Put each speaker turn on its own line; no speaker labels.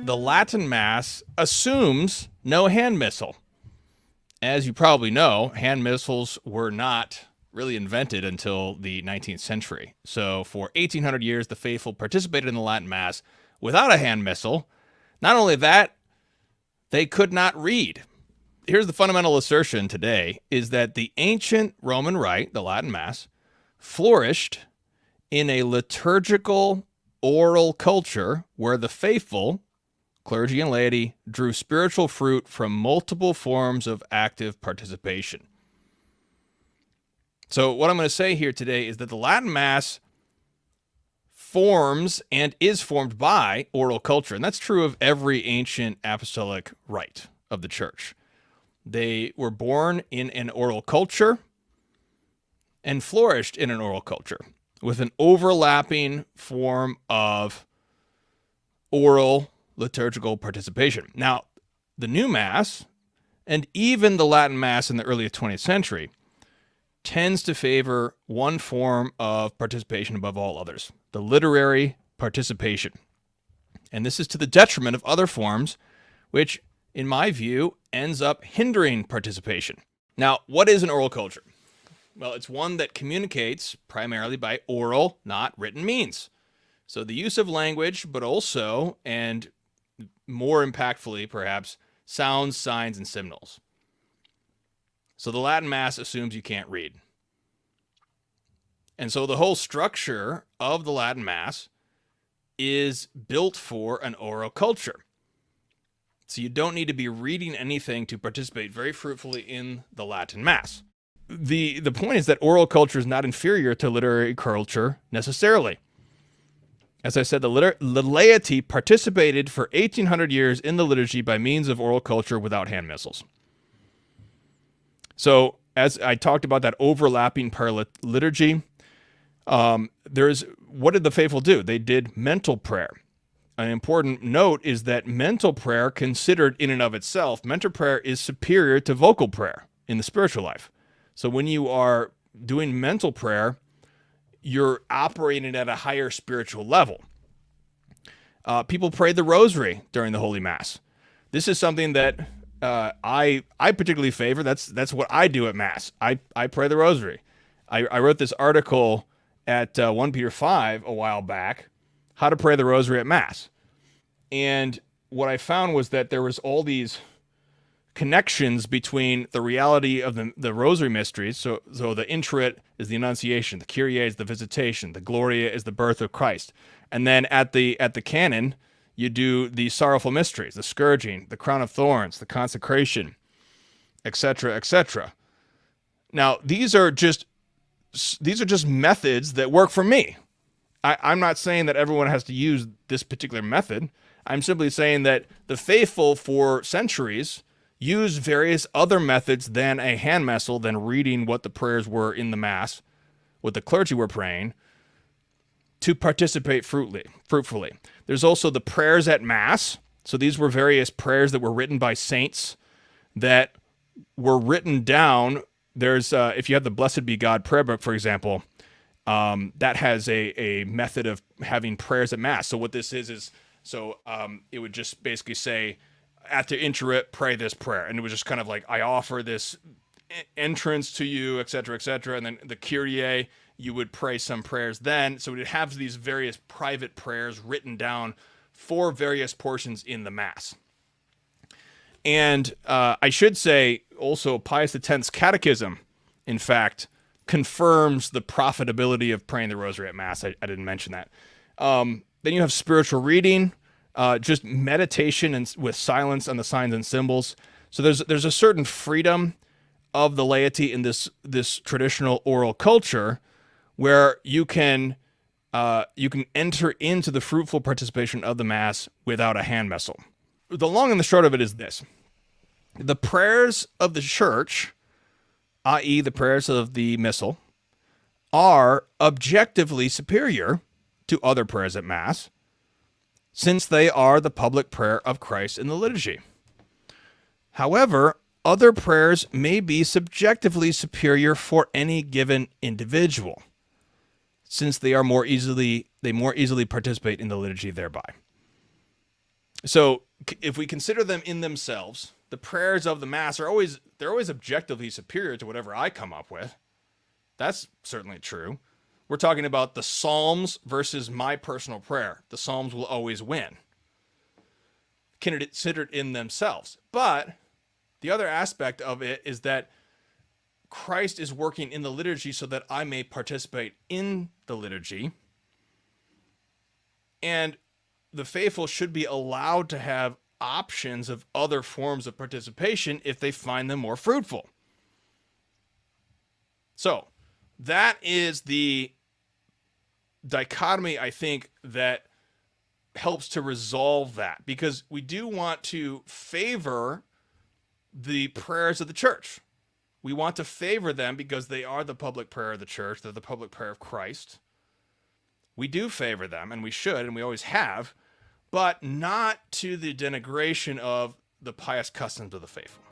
The Latin Mass assumes no hand missal. As you probably know, hand missals were not really invented until the 19th century. So for 1800 years, the faithful participated in the Latin Mass without a hand missal. Not only that, they could not read. Here's the fundamental assertion today, is that the ancient Roman Rite, the Latin Mass, flourished in a liturgical oral culture where the faithful, clergy and laity, drew spiritual fruit from multiple forms of active participation. So what I'm going to say here today is that the Latin Mass forms and is formed by oral culture. And that's true of every ancient apostolic rite of the church. They were born in an oral culture and flourished in an oral culture with an overlapping form of oral liturgical participation. Now, the new Mass, and even the Latin Mass in the early 20th century, tends to favor one form of participation above all others, the literary participation. And this is to the detriment of other forms, which, in my view, ends up hindering participation. Now, what is an oral culture? Well, it's one that communicates primarily by oral, not written means. So the use of language, but also, and more impactfully perhaps, sounds, signs, and signals. So the Latin Mass assumes you can't read. And so the whole structure of the Latin Mass is built for an oral culture. So you don't need to be reading anything to participate very fruitfully in the Latin Mass. The point is that oral culture is not inferior to literary culture necessarily. As I said, the laity participated for 1800 years in the liturgy by means of oral culture without hand missals. So as I talked about that overlapping liturgy, what did the faithful do? They did mental prayer. An important note is that mental prayer, considered in and of itself, mental prayer is superior to vocal prayer in the spiritual life. So when you are doing mental prayer, you're operating at a higher spiritual level. People pray the rosary during the Holy Mass. This is something that I particularly favor. That's what I do at Mass. I pray the rosary. I wrote this article at OnePeterFive a while back, how to pray the rosary at Mass. And what I found was that there was all these connections between the reality of the rosary mysteries. So the introit is the Annunciation, the Kyrie is the Visitation, the Gloria is the birth of Christ. And then at the canon, you do the sorrowful mysteries, the scourging, the crown of thorns, the consecration, etc., etc. Now, these are just methods that work for me. I'm not saying that everyone has to use this particular method. I'm simply saying that the faithful for centuries use various other methods than a hand missal, than reading what the prayers were in the Mass, what the clergy were praying, to participate fruitfully. There's also the prayers at Mass. So these were various prayers that were written by saints that were written down. There's, if you have the Blessed Be God prayer book, for example, that has a method of having prayers at Mass. So what this is it would just basically say, at the introit, pray this prayer. And it was just kind of like, I offer this entrance to you, etc., etc. And then the Kyrie, you would pray some prayers then. So it has these various private prayers written down for various portions in the Mass. And I should say also Pius X's Catechism, in fact, confirms the profitability of praying the Rosary at Mass. I didn't mention that. Then you have spiritual reading, just meditation and with silence on the signs and symbols. So there's a certain freedom of the laity in this traditional oral culture where you can enter into the fruitful participation of the Mass without a hand missal. The long and the short of it is this. The prayers of the Church, i.e. the prayers of the Missal, are objectively superior to other prayers at Mass, since they are the public prayer of Christ in the liturgy. However, other prayers may be subjectively superior for any given individual. since they more easily participate in the liturgy thereby. So if we consider them in themselves, the prayers of the Mass are always objectively superior to whatever I come up with. That's certainly true. We're talking about the Psalms versus my personal prayer. The Psalms will always win, considered in themselves. But the other aspect of it is that Christ is working in the liturgy so that I may participate in the liturgy. And the faithful should be allowed to have options of other forms of participation if they find them more fruitful. So that is the dichotomy, I think, that helps to resolve that, because we do want to favor the prayers of the church. We want to favor them because they are the public prayer of the church. They're the public prayer of Christ. We do favor them, and we should, and we always have, but not to the denigration of the pious customs of the faithful.